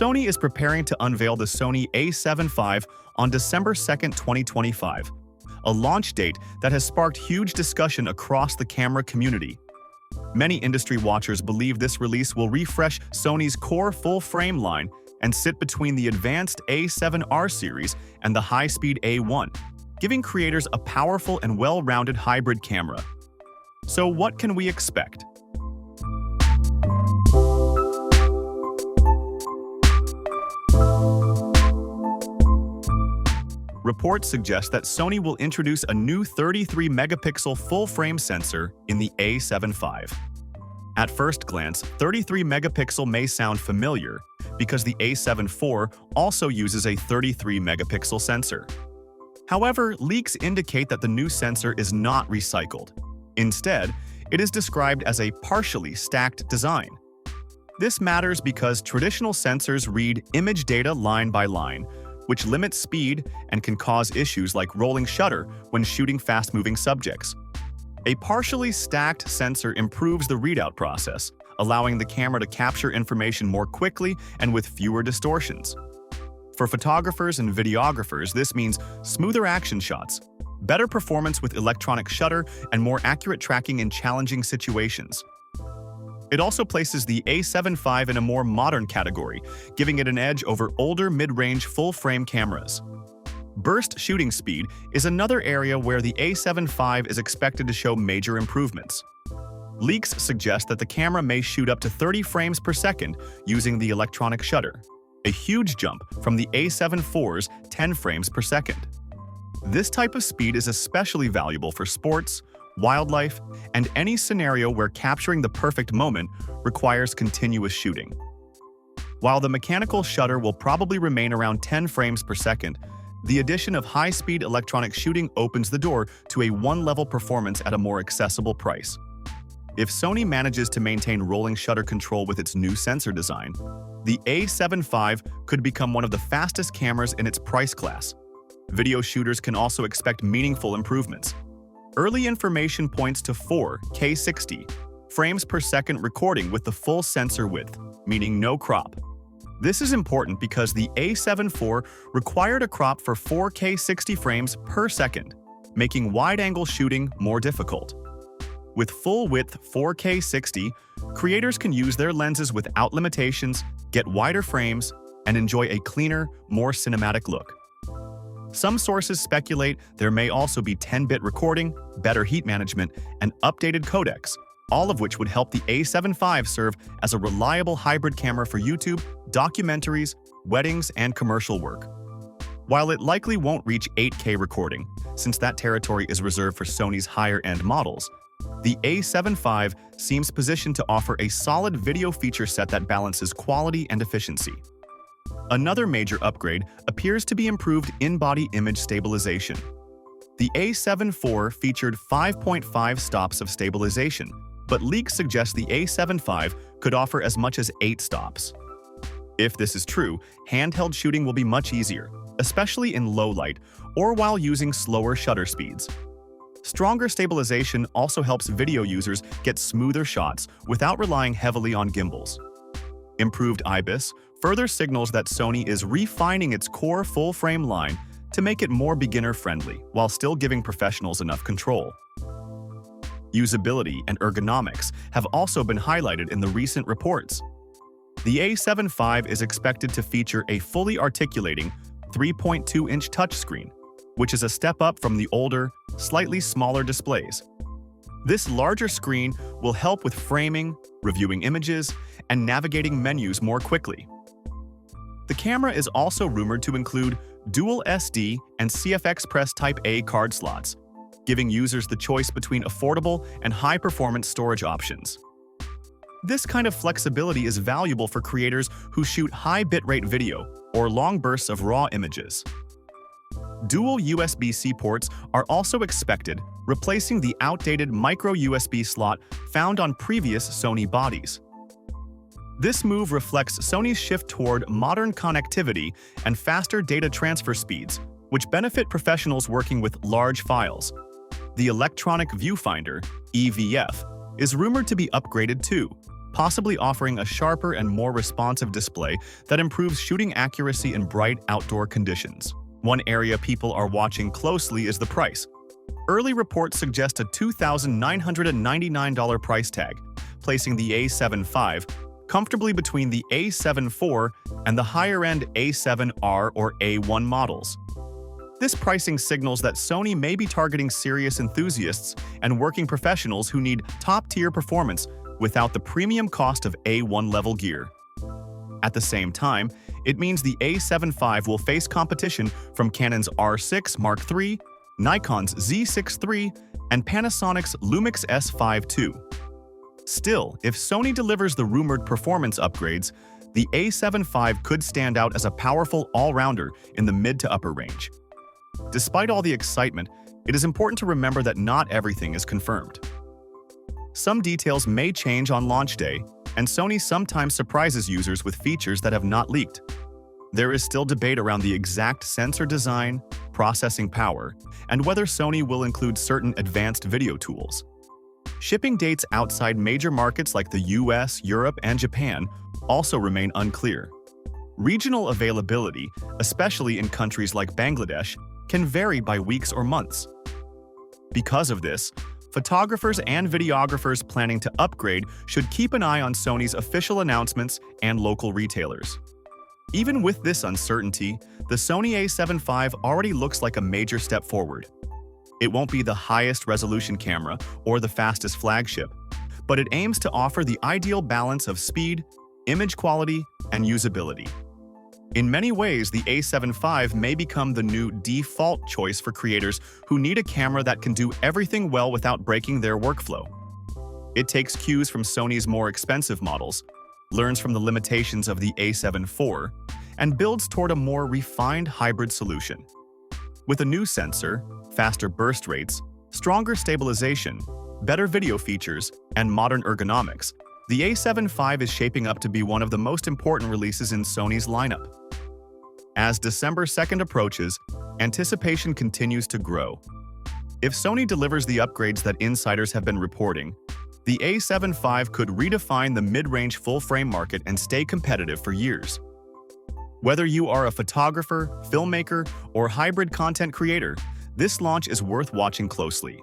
Sony is preparing to unveil the Sony A7V on December 2, 2025, a launch date that has sparked huge discussion across the camera community. Many industry watchers believe this release will refresh Sony's core full-frame line and sit between the advanced A7R series and the high-speed A1, giving creators a powerful and well-rounded hybrid camera. So what can we expect? Reports suggest that Sony will introduce a new 33-megapixel full-frame sensor in the A7V. At first glance, 33-megapixel may sound familiar because the A7IV also uses a 33-megapixel sensor. However, leaks indicate that the new sensor is not recycled. Instead, it is described as a partially stacked design. This matters because traditional sensors read image data line by line, which limits speed and can cause issues like rolling shutter when shooting fast-moving subjects. A partially stacked sensor improves the readout process, allowing the camera to capture information more quickly and with fewer distortions. For photographers and videographers, this means smoother action shots, better performance with electronic shutter, and more accurate tracking in challenging situations. It also places the A7V in a more modern category, giving it an edge over older mid-range full-frame cameras. Burst shooting speed is another area where the A7V is expected to show major improvements. Leaks suggest that the camera may shoot up to 30 frames per second using the electronic shutter, a huge jump from the A7IV's 10 frames per second. This type of speed is especially valuable for sports, wildlife, and any scenario where capturing the perfect moment requires continuous shooting. While the mechanical shutter will probably remain around 10 frames per second, the addition of high-speed electronic shooting opens the door to a one-level performance at a more accessible price. If Sony manages to maintain rolling shutter control with its new sensor design, the A7V could become one of the fastest cameras in its price class. Video shooters can also expect meaningful improvements. Early information points to 4K 60 frames per second recording with the full sensor width, meaning no crop. This is important because the A7IV required a crop for 4K 60 frames per second, making wide-angle shooting more difficult. With full-width 4K 60, creators can use their lenses without limitations, get wider frames, and enjoy a cleaner, more cinematic look. Some sources speculate there may also be 10-bit recording, better heat management, and updated codecs, all of which would help the A7V serve as a reliable hybrid camera for YouTube, documentaries, weddings, and commercial work. While it likely won't reach 8K recording, since that territory is reserved for Sony's higher-end models, the A7V seems positioned to offer a solid video feature set that balances quality and efficiency. Another major upgrade appears to be improved in-body image stabilization. The A7IV featured 5.5 stops of stabilization, but leaks suggest the A7V could offer as much as 8 stops. If this is true, handheld shooting will be much easier, especially in low light or while using slower shutter speeds. Stronger stabilization also helps video users get smoother shots without relying heavily on gimbals. Improved IBIS further signals that Sony is refining its core full-frame line to make it more beginner-friendly while still giving professionals enough control. Usability and ergonomics have also been highlighted in the recent reports. The A7V is expected to feature a fully articulating 3.2-inch touchscreen, which is a step up from the older, slightly smaller displays. This larger screen will help with framing, reviewing images, and navigating menus more quickly. The camera is also rumored to include dual SD and CF Express Type A card slots, giving users the choice between affordable and high-performance storage options. This kind of flexibility is valuable for creators who shoot high bitrate video or long bursts of raw images. Dual USB-C ports are also expected, replacing the outdated micro USB slot found on previous Sony bodies. This move reflects Sony's shift toward modern connectivity and faster data transfer speeds, which benefit professionals working with large files. The electronic viewfinder, EVF, is rumored to be upgraded too, possibly offering a sharper and more responsive display that improves shooting accuracy in bright outdoor conditions. One area people are watching closely is the price. Early reports suggest a $2,999 price tag, placing the A7V comfortably between the A7IV and the higher-end A7R or A1 models. This pricing signals that Sony may be targeting serious enthusiasts and working professionals who need top-tier performance without the premium cost of A1-level gear. At the same time, it means the A7V will face competition from Canon's R6 Mark III, Nikon's Z6 III, and Panasonic's Lumix S5 II. Still, if Sony delivers the rumored performance upgrades, the A7V could stand out as a powerful all-rounder in the mid to upper range. Despite all the excitement, it is important to remember that not everything is confirmed. Some details may change on launch day, and Sony sometimes surprises users with features that have not leaked. There is still debate around the exact sensor design, processing power, and whether Sony will include certain advanced video tools. Shipping dates outside major markets like the US, Europe, and Japan also remain unclear. Regional availability, especially in countries like Bangladesh, can vary by weeks or months. Because of this, photographers and videographers planning to upgrade should keep an eye on Sony's official announcements and local retailers. Even with this uncertainty, the Sony A7V already looks like a major step forward. It won't be the highest resolution camera or the fastest flagship, but it aims to offer the ideal balance of speed, image quality, and usability. In many ways, the A7V may become the new default choice for creators who need a camera that can do everything well without breaking their workflow. It takes cues from Sony's more expensive models, learns from the limitations of the A7 IV, and builds toward a more refined hybrid solution. With a new sensor, faster burst rates, stronger stabilization, better video features, and modern ergonomics, the A7V is shaping up to be one of the most important releases in Sony's lineup. As December 2nd approaches, anticipation continues to grow. If Sony delivers the upgrades that insiders have been reporting, the A7V could redefine the mid-range full-frame market and stay competitive for years. Whether you are a photographer, filmmaker, or hybrid content creator, this launch is worth watching closely.